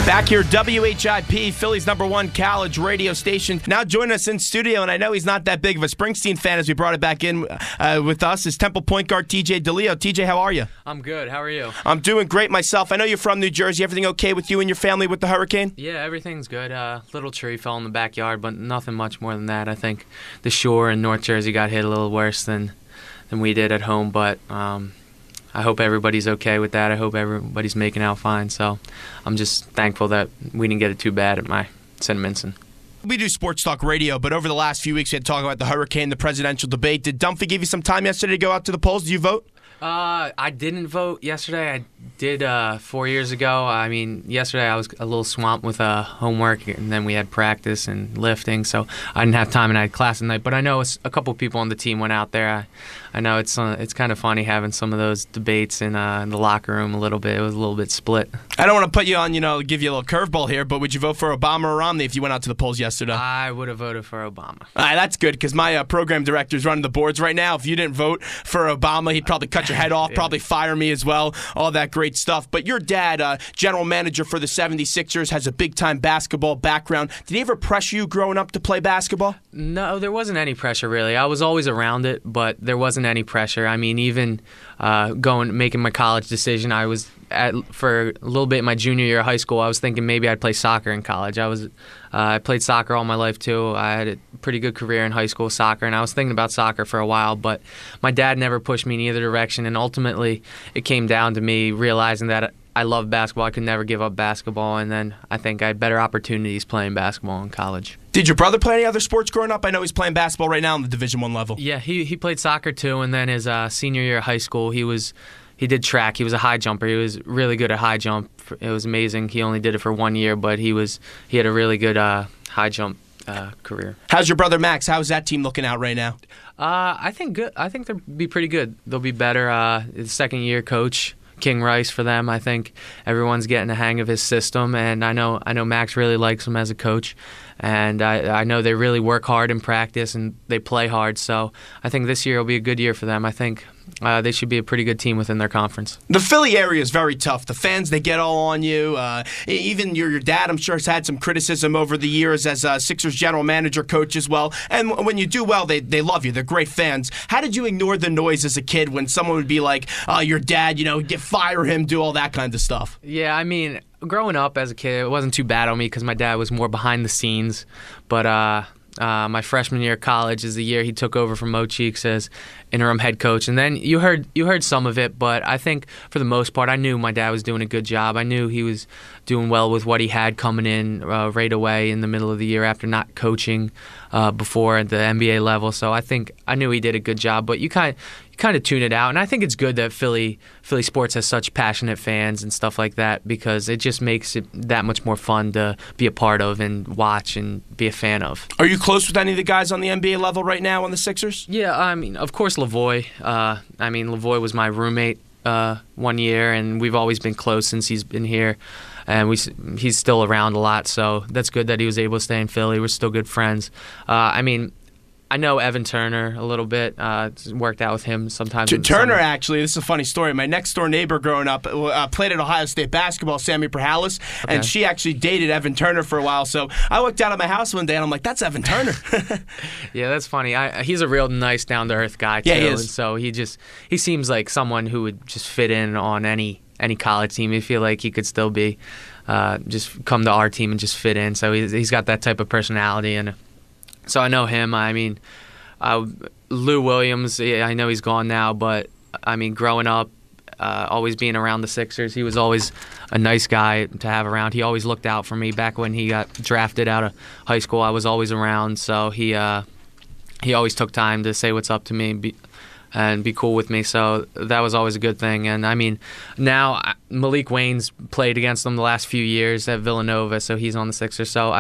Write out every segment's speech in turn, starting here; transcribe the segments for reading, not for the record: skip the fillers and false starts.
Back here, WHIP, Philly's #1 college radio station. Now joining us in studio, and I know he's not that big of a Springsteen fan as we brought it back in with us, is Temple point guard TJ DiLeo. TJ, how are you? I'm good. How are you? I'm doing great myself. I know you're from New Jersey. Everything okay with you and your family with the hurricane? Yeah, everything's good. Little tree fell in the backyard, but nothing much more than that. I think the shore in North Jersey got hit a little worse than we did at home, but I hope everybody's okay with that. I hope everybody's making out fine. So I'm just thankful that we didn't get it too bad at my St. Vincent. We do sports talk radio, but over the last few weeks we had to talk about the hurricane, the presidential debate. Did Dunphy give you some time yesterday to go out to the polls? Did you vote? I didn't vote yesterday. I did 4 years ago. I mean, yesterday I was a little swamped with homework, and then we had practice and lifting, so I didn't have time, and I had class at night. But I know a couple people on the team went out there. I know it's kind of funny having some of those debates in the locker room a little bit. It was a little bit split. I don't want to put you on, give you a little curveball here, but would you vote for Obama or Romney if you went out to the polls yesterday? I would have voted for Obama. All right, that's good, because my program director is running the boards right now. If you didn't vote for Obama, he'd probably cut your head off, probably fire me as well, all that great stuff. But your dad, general manager for the 76ers, has a big-time basketball background. Did he ever pressure you growing up to play basketball? No, there wasn't any pressure, really. I was always around it, but there wasn't any pressure. I mean, even making my college decision, I was for a little bit in my junior year of high school, I was thinking maybe I'd play soccer in college. I played soccer all my life too. I had a pretty good career in high school soccer, and I was thinking about soccer for a while, but my dad never pushed me in either direction, and ultimately it came down to me realizing that I love basketball. I could never give up basketball, and then I think I had better opportunities playing basketball in college. Did your brother play any other sports growing up? I know he's playing basketball right now on the Division I level. Yeah, he played soccer too, and then his senior year of high school, he did track. He was a high jumper. He was really good at high jump. It was amazing. He only did it for 1 year, but he had a really good high jump career. How's your brother Max? How's that team looking out right now? I think good. I think they'll be pretty good. They'll be better. The second year coach, King Rice, for them. I think everyone's getting a hang of his system, and I know Max really likes him as a coach, and I know they really work hard in practice and they play hard. So I think this year will be a good year for them. I think they should be a pretty good team within their conference. The Philly area is very tough. The fans, they get all on you. Even your dad, I'm sure, has had some criticism over the years as a Sixers general manager, coach as well. And when you do well, they love you. They're great fans. How did you ignore the noise as a kid when someone would be like, your dad, fire him, do all that kind of stuff? Yeah, I mean, growing up as a kid, it wasn't too bad on me because my dad was more behind the scenes. But my freshman year of college is the year he took over from Mo Cheeks as interim head coach, and then you heard some of it, but I think for the most part I knew my dad was doing a good job. I knew he was doing well with what he had coming in right away in the middle of the year after not coaching before at the NBA level, so I think I knew he did a good job, but you kind of tune it out, and I think it's good that Philly sports has such passionate fans and stuff like that, because it just makes it that much more fun to be a part of and watch and be a fan of. Are you close with any of the guys on the NBA level right now on the Sixers? Yeah, I mean, of course Lavoie. Lavoie was my roommate 1 year, and we've always been close since he's been here, and he's still around a lot, so that's good that he was able to stay in Philly. We're still good friends. I know Evan Turner a little bit. Worked out with him sometimes. Turner, actually, this is a funny story. My next-door neighbor growing up played at Ohio State basketball, Sammy Perhalis, and she actually dated Evan Turner for a while. So I looked out at my house one day, and I'm like, that's Evan Turner. Yeah, that's funny. He's a real nice, down-to-earth guy, too. Yeah, he is. And so he seems like someone who would just fit in on any college team. I feel like he could still be just come to our team and just fit in. So he's got that type of personality, and so I know him. I mean, Lou Williams, I know he's gone now, but I mean, growing up, always being around the Sixers, he was always a nice guy to have around. He always looked out for me. Back when he got drafted out of high school, I was always around, so he always took time to say what's up to me and be cool with me, so that was always a good thing. And I mean, now Malik Wayne's played against them the last few years at Villanova, so he's on the Sixers. So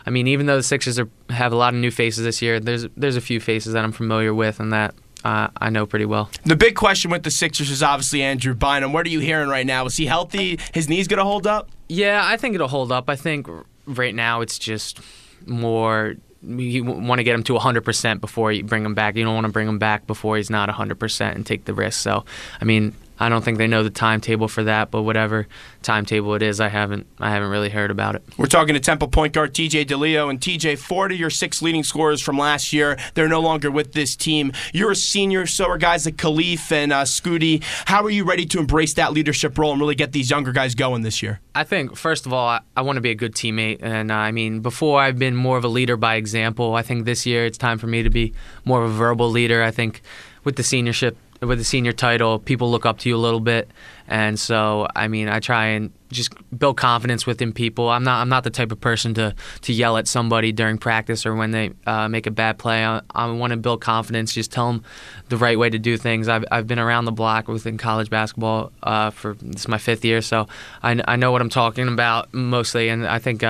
even though the Sixers have a lot of new faces this year, there's a few faces that I'm familiar with and that I know pretty well. The big question with the Sixers is obviously Andrew Bynum. What are you hearing right now? Is he healthy? His knee's going to hold up? Yeah, I think it'll hold up. I think right now it's just more you want to get him to 100% before you bring him back. You don't want to bring him back before he's not 100% and take the risk. So, I mean, I don't think they know the timetable for that, but whatever timetable it is, I haven't really heard about it. We're talking to Temple point guard TJ DiLeo. And TJ, 4 of your 6 leading scorers from last year, they're no longer with this team. You're a senior, so are guys like Khalif and Scooty. How are you ready to embrace that leadership role and really get these younger guys going this year? I think, first of all, I want to be a good teammate. And I mean, before I've been more of a leader by example. I think this year it's time for me to be more of a verbal leader. I think with the senior title, people look up to you a little bit. And so, I mean, I try and just build confidence within people. I'm not the type of person to yell at somebody during practice or when they make a bad play. I want to build confidence, just tell them the right way to do things. I've been around the block within college basketball for this is my 5th year, so I know what I'm talking about mostly, and I think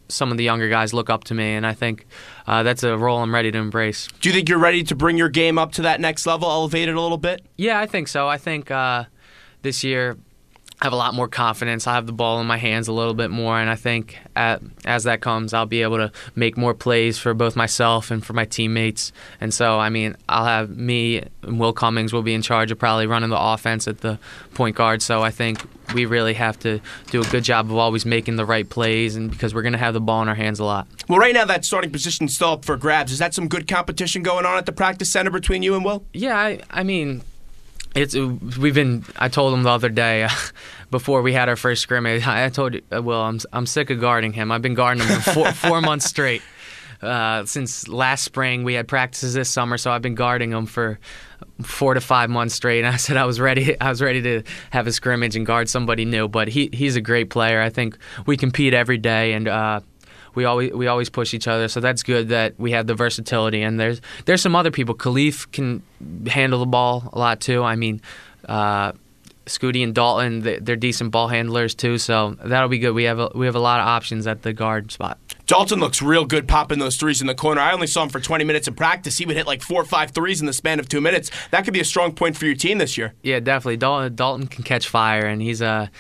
some of the younger guys look up to me, and I think that's a role I'm ready to embrace. Do you think you're ready to bring your game up to that next level, elevate it a little bit? Yeah, I think so. I think this year I have a lot more confidence. I have the ball in my hands a little bit more, and I think as that comes, I'll be able to make more plays for both myself and for my teammates. And so, I mean, I'll have me and Will Cummings will be in charge of probably running the offense at the point guard. So I think we really have to do a good job of always making the right plays, and because we're going to have the ball in our hands a lot. Well, right now that starting position is still up for grabs. Is that some good competition going on at the practice center between you and Will? Yeah, I mean, I told him the other day before we had our first scrimmage. I told Will, I'm sick of guarding him. I've been guarding him for 4 months straight. Since last spring, we had practices this summer, so I've been guarding him for 4 to 5 months straight. And I said I was ready to have a scrimmage and guard somebody new. But he's a great player. I think we compete every day, and we always push each other. So that's good that we have the versatility. And there's some other people. Khalif can handle the ball a lot too. I mean, Scooty and Dalton, they're decent ball handlers too. So that'll be good. We have a lot of options at the guard spot. Dalton looks real good popping those threes in the corner. I only saw him for 20 minutes in practice. He would hit like 4 or 5 threes in the span of 2 minutes. That could be a strong point for your team this year. Yeah, definitely. Dalton can catch fire, and he's a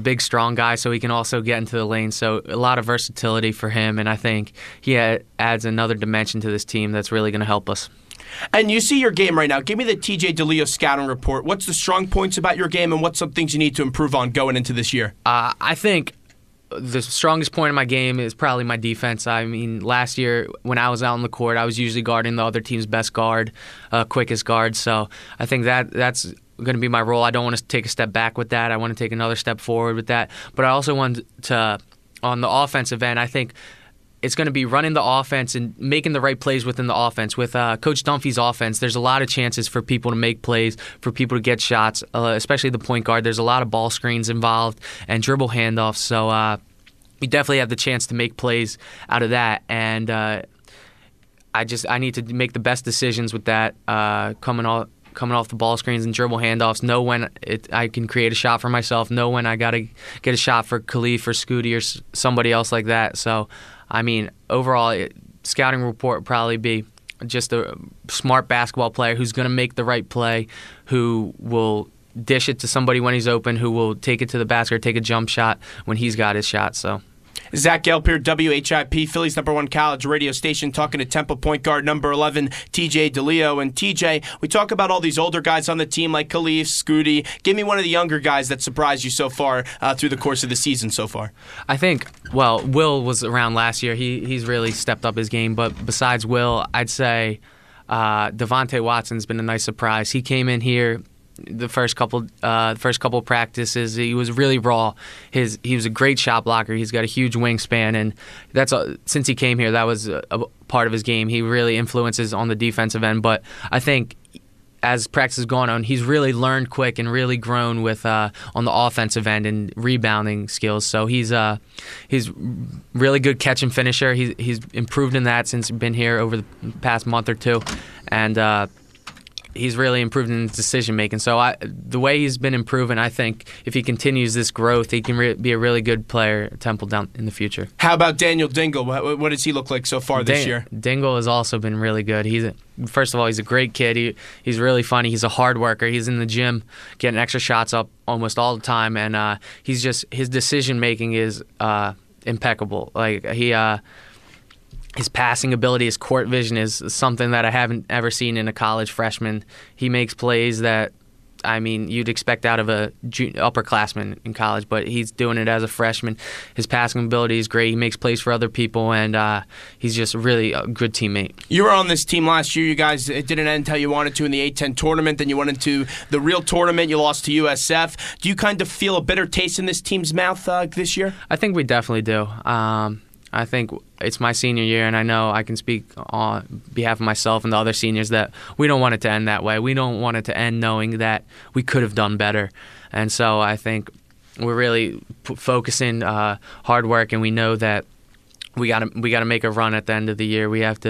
big, strong guy, so he can also get into the lane. So a lot of versatility for him, and I think he adds another dimension to this team that's really going to help us. And you see your game right now. Give me the TJ DiLeo scouting report. What's the strong points about your game, and what's some things you need to improve on going into this year? I think the strongest point of my game is probably my defense. I mean, last year when I was out on the court, I was usually guarding the other team's best guard, quickest guard. So I think that's going to be my role. I don't want to take a step back with that. I want to take another step forward with that. But I also want to, on the offensive end, I think it's going to be running the offense and making the right plays within the offense. With Coach Dunphy's offense, there's a lot of chances for people to make plays, for people to get shots, especially the point guard. There's a lot of ball screens involved and dribble handoffs. So we definitely have the chance to make plays out of that. And I need to make the best decisions with that coming off the ball screens and dribble handoffs, know when I can create a shot for myself, know when I got to get a shot for Khalif or Scooty or somebody else like that. So, I mean, overall, scouting report would probably be just a smart basketball player who's going to make the right play, who will dish it to somebody when he's open, who will take it to the basket or take a jump shot when he's got his shot. So. Zach Gelb here, WHIP, Philly's #1 college radio station, talking to Temple point guard number 11, TJ DiLeo. And TJ, we talk about all these older guys on the team like Khalif, Scooty. Give me one of the younger guys that surprised you so far through the course of the season so far. I think, well, Will was around last year. He's really stepped up his game. But besides Will, I'd say Devontae Watson's been a nice surprise. He came in here the first couple practices. He was really raw. He was a great shot blocker. He's got a huge wingspan, and since he came here, that was a part of his game. He really influences on the defensive end, but I think as practice has gone on, he's really learned quick and really grown with on the offensive end and rebounding skills. So he's really good catch and finisher. He's improved in that since he's been here over the past month or two, and he's really improved in his decision making. So the way he's been improving, I think if he continues this growth, he can be a really good player at Temple down in the future. How about Daniel Dingle? What does he look like so far this year? Dingle has also been really good. First of all, he's a great kid. He's really funny. He's a hard worker. He's in the gym getting extra shots up almost all the time, and his decision making is impeccable. Like his passing ability, his court vision is something that I haven't ever seen in a college freshman. He makes plays that I mean, you'd expect out of a upperclassman in college, but he's doing it as a freshman. His passing ability is great. He makes plays for other people, and he's just really a good teammate. You were on this team last year. You guys, it didn't end how you wanted to in the A-10 tournament. Then you went into the real tournament. You lost to USF. Do you kind of feel a bitter taste in this team's mouth this year? I think we definitely do. I think it's my senior year, and I know I can speak on behalf of myself and the other seniors that we don't want it to end that way. We don't want it to end knowing that we could have done better. And so I think we're really focusing hard work, and we know that we got to make a run at the end of the year. We want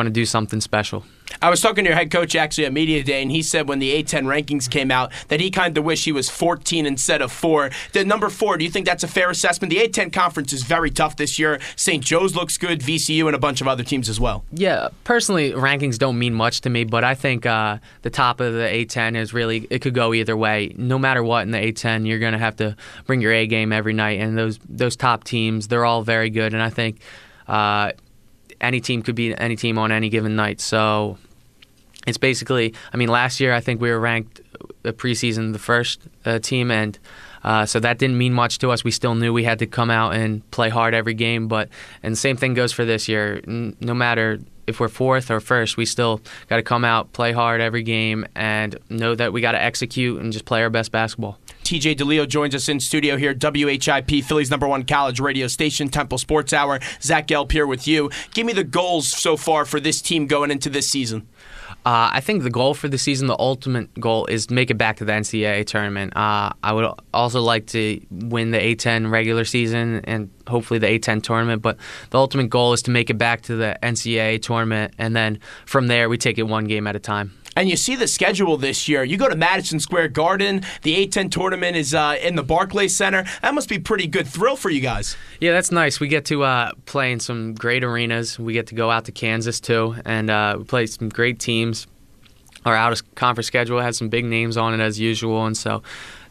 to do something special. I was talking to your head coach actually at Media Day, and he said when the A-10 rankings came out that he kind of wished he was 14 instead of 4. The number 4, do you think that's a fair assessment? The A-10 conference is very tough this year. St. Joe's looks good, VCU, and a bunch of other teams as well. Yeah, personally, rankings don't mean much to me, but I think the top of the A-10 is really, it could go either way. No matter what in the A-10, you're going to have to bring your A game every night, and those top teams, they're all very good, and I think any team could beat any team on any given night. So it's basically, I mean, last year I think we were ranked preseason the first team, and so that didn't mean much to us. We still knew we had to come out and play hard every game, and the same thing goes for this year. No matter if we're 4th or 1st, we still got to come out, play hard every game, and know that we got to execute and just play our best basketball. TJ DiLeo joins us in studio here, WHIP, Philly's #1 college radio station, Temple Sports Hour. Zach Gelb here with you. Give me the goals so far for this team going into this season. I think the goal for the season, the ultimate goal, is make it back to the NCAA tournament. I would also like to win the A-10 regular season and hopefully the A-10 tournament, but the ultimate goal is to make it back to the NCAA tournament, and then from there we take it one game at a time. And you see the schedule this year. You go to Madison Square Garden. The A-10 tournament is in the Barclays Center. That must be a pretty good thrill for you guys. Yeah, that's nice. We get to play in some great arenas. We get to go out to Kansas, too, and we play some great teams. Our out-of-conference schedule has some big names on it, as usual, and so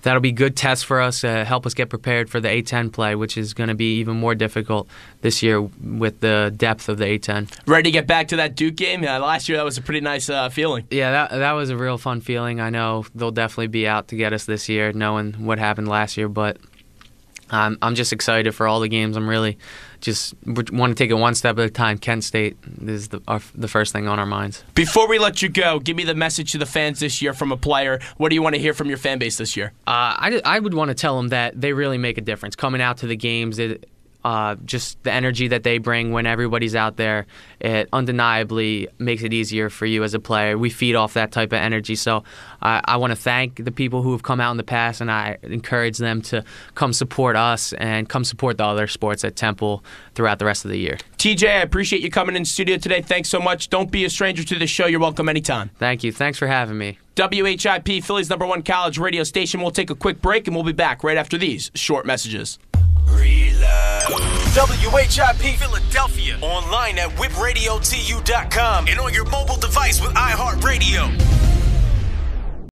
that'll be good tests for us to help us get prepared for the A-10 play, which is going to be even more difficult this year with the depth of the A-10. Ready to get back to that Duke game? Last year that was a pretty nice feeling. Yeah, that was a real fun feeling. I know they'll definitely be out to get us this year, knowing what happened last year, but I'm just excited for all the games. I'm really just want to take it one step at a time. Kent State is the first thing on our minds. Before we let you go, give me the message to the fans this year from a player. What do you want to hear from your fan base this year? I would want to tell them that they really make a difference. Coming out to the games, just the energy that they bring when everybody's out there, it undeniably makes it easier for you as a player. We feed off that type of energy. So I want to thank the people who have come out in the past, and I encourage them to come support us and come support the other sports at Temple throughout the rest of the year. TJ, I appreciate you coming in studio today. Thanks so much. Don't be a stranger to the show. You're welcome anytime. Thank you. Thanks for having me. WHIP, Philly's #1 college radio station. We'll take a quick break, and we'll be back right after these short messages. WHIP Philadelphia. Online at whipradiotU.com and on your mobile device with iHeartRadio.